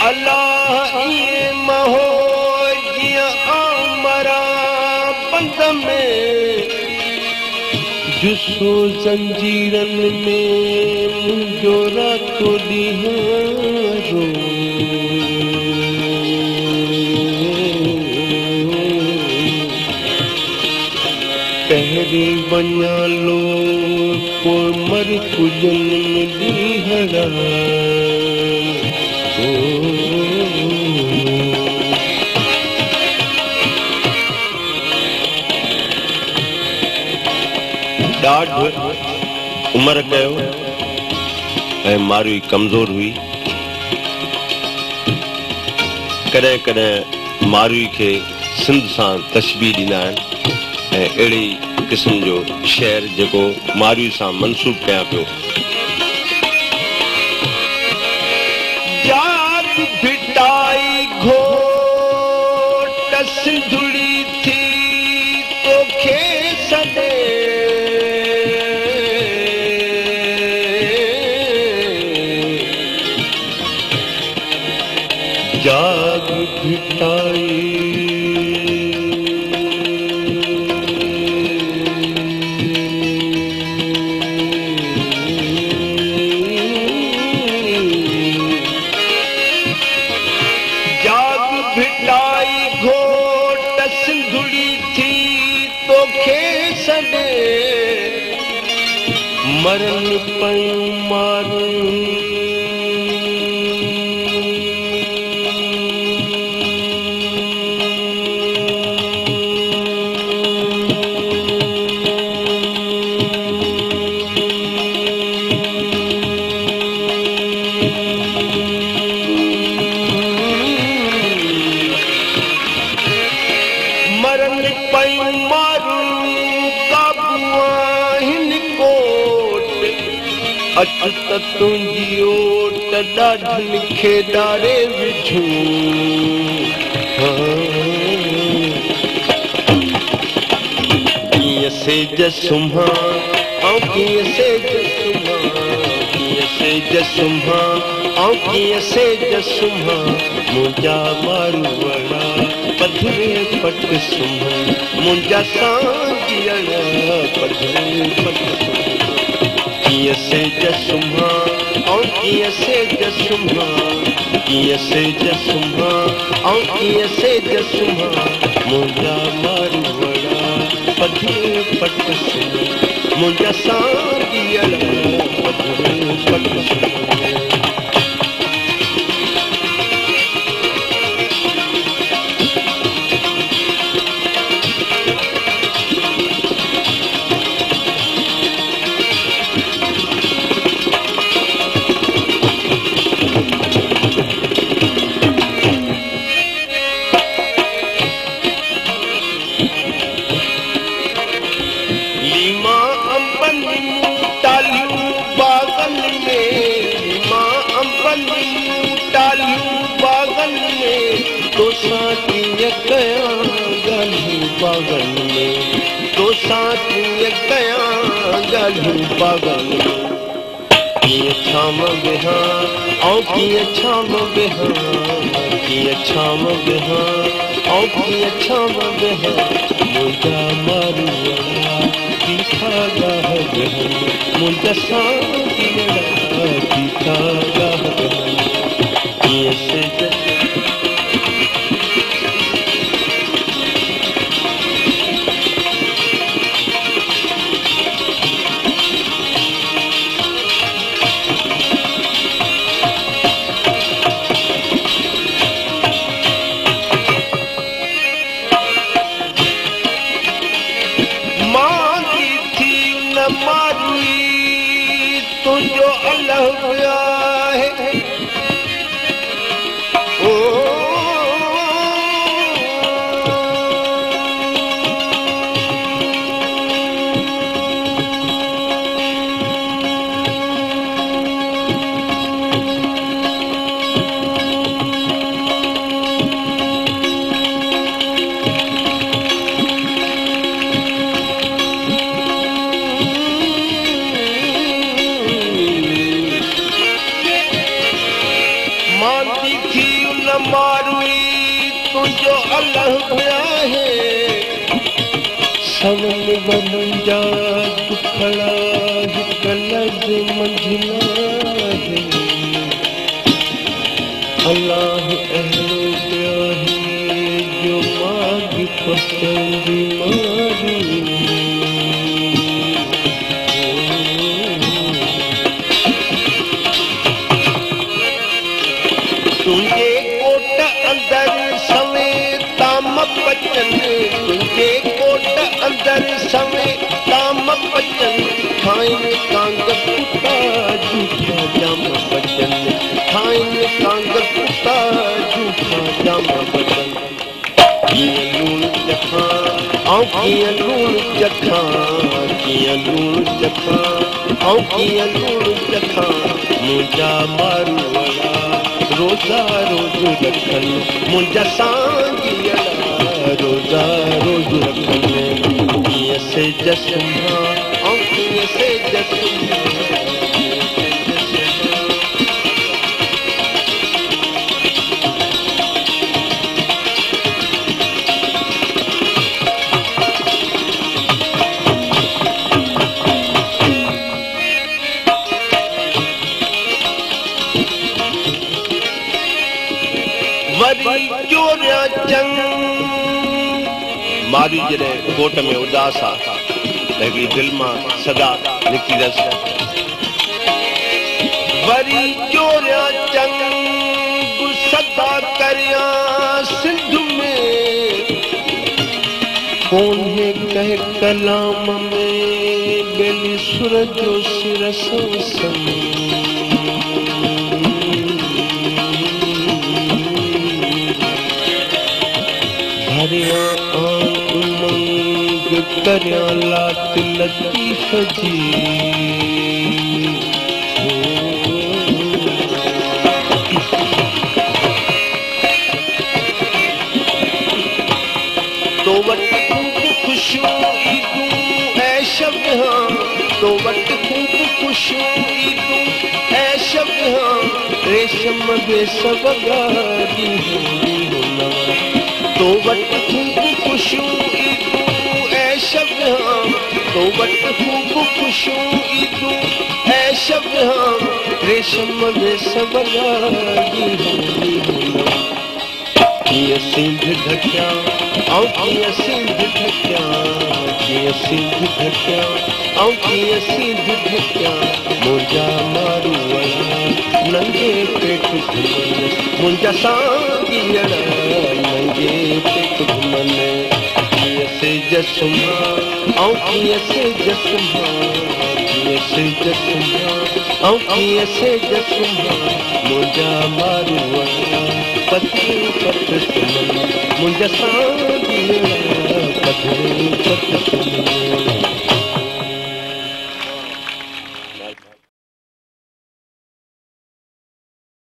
अल्लाह ये महो जिया आमरा बंद में जुसो जंजीरन में मुझो रातो ॾींहुं पहिरीं वञा लो पोइ मर कुजनि में ॾींहड़ा ॾाढो उमिरि कयो ऐं मारुई कमज़ोर हुई। कॾहिं कॾहिं मारुई खे सिंध सां तशबीह ॾींदा आहिनि ऐं अहिड़ी क़िस्म जो शहर जेको मारुई सां मंसूब कयां पियो। जाग भिटाई घोट सिंधुड़ी थी तोखे सॾे जाग भिटाई घोट सिंधुड़ी थी तोखे सॾे मरन पयूं मारूं अच त तुंहिंजी ओट ॾाढनि खे ॾारे विझूं कीअं सेज सुम्हां ऐं कीअं सेज सुम्हां कीअं सेज सुम्हां ऐं कीअं सेज सुम्हां मुंहिंजा मारू वड़ा पधरे पट सुम्हां मुंहिंजा सांझियल पधरे पट कीअं सेज सुम्हां ऐं कीअं सेज सुम्हां कीअं सेज सुम्हां ऐं कीअं सेज सुम्हां मुंहिंजा मारू वड़ा पधरे पट सुम्हां मुंहिंजा सांझियल पधरे पट सुम्हां तोसां कीअं कयां ॻाल्हियूं बाग़नि में तोसां कीअं कयां ॻाल्हियूं बाग़नि में कीअं छाम वेहां ऐं कीअं छाम वेहां कीअं छाम वेहां ऐं कीअं छाम वेहां मुंहिंजा मारू वड़ा बीठा गाह वेहनि मुंहिंजा सांझियल बीठा गाह वेहनि कीअं सेज तुझो अल्लाह हुआ है ओ न मारुई तुझो अल्लाह पिया है सवन मुंहिंजा दुखड़ा हिक लफ़्ज़ मंझिला है अल्लाह अहिड़ो पिया है जो मागी पसंदी मारी तुझे कोट अंदर सवे ताम बचन तुझे कोट अंदर सवे ताम बचन खाइन कांग कुत्ता झूठा जाम बचन खाइन कांग कुत्ता झूठा जाम बचन कीअं लूण चखां ऐं कीअं लूण चखां कीअं लूण चखां ऐं कीअं लूण चखां मुंहिंजा मारू वया रोज़ा रोज़ रखनि मुंहिंजा सांगियड़ा रोज़ा रोज़ रखनि कीअं सेज सुम्हां ऐं कीअं सेज सुम्हां मारी जॾहिं कोट में उदास आहे त हिकिड़ी दिलि मां सदा निकिरसि वरी चोरियां चंग सदा करियां सिंध में कोन्हे कंहिं कलाम में बेली सुर जो सिरसो संग उमंग करियां लात लतीफ़ जी तो वट खूब खुशियूं ईदूं ऐ शबहां तो वट खूब खुशियूं ईदूं ऐ शबहां रेशम बेस वगारी तो वट खूब खुशियूं ईदूं ऐ शबहां तो वट खूब खुशियूं ईदूं ऐ शबहां रेशम बेस वगारी कीअं सिंध ढकियां ऐं कीअं सिंध ढकियां कीअं सिंध ढकियां ऐं कीअं सिंध ढकियां मुंहिंजा मारू वया नंगे पेट घुमनि मुंहिंजा सांगियड़ा नंगे पेट घुमनि कीअं सेज सुम्हां ऐं कीअं सेज सुम्हां कीअं सेज सुम्हां ऐं कीअं सेज सुम्हां मुंहिंजा मारू वया पत पत सुमन मुंहिंजा सांगियड़ा पत पत सुमन